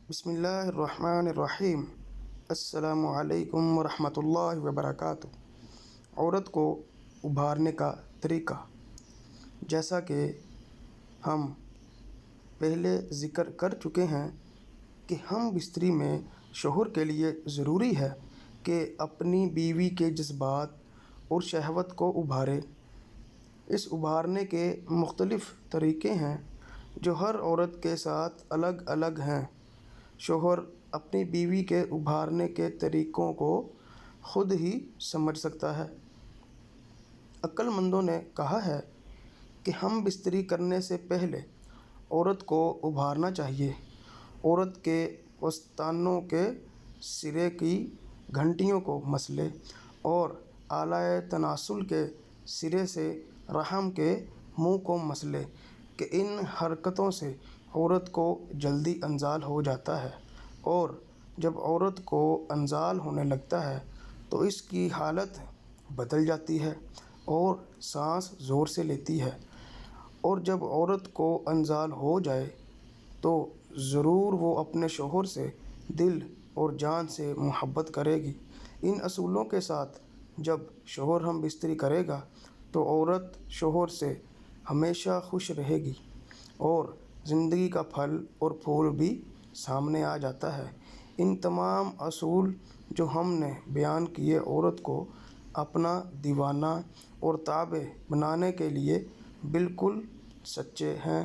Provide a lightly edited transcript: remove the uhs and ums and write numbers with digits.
بسم اللہ الرحمن الرحیم۔ السلام علیکم ورحمۃ اللہ وبرکاتہ۔ عورت کو ابھارنے کا طریقہ، جیسا کہ ہم پہلے ذکر کر چکے ہیں کہ ہم بستری میں شوہر کے لیے ضروری ہے کہ اپنی بیوی کے جذبات اور شہوت کو ابھارے۔ اس ابھارنے کے مختلف طریقے ہیں جو ہر عورت کے ساتھ الگ الگ ہیں۔ شوہر اپنی بیوی کے ابھارنے کے طریقوں کو خود ہی سمجھ سکتا ہے۔ عقل مندوں نے کہا ہے کہ ہم بستری کرنے سے پہلے عورت کو ابھارنا چاہیے۔ عورت کے وسطانوں کے سرے کی گھنٹیوں کو مس لے اور اعلیٰ تناسل کے سرے سے رحم کے منہ کو مس لے کہ ان حرکتوں سے عورت کو جلدی انزال ہو جاتا ہے، اور جب عورت کو انزال ہونے لگتا ہے تو اس کی حالت بدل جاتی ہے اور سانس زور سے لیتی ہے، اور جب عورت کو انزال ہو جائے تو ضرور وہ اپنے شوہر سے دل اور جان سے محبت کرے گی۔ ان اصولوں کے ساتھ جب شوہر ہم بستری کرے گا تو عورت شوہر سے ہمیشہ خوش رہے گی اور زندگی کا پھل اور پھول بھی سامنے آ جاتا ہے۔ ان تمام اصول جو ہم نے بیان کیے عورت کو اپنا دیوانہ اور تابع بنانے کے لیے بالکل سچے ہیں۔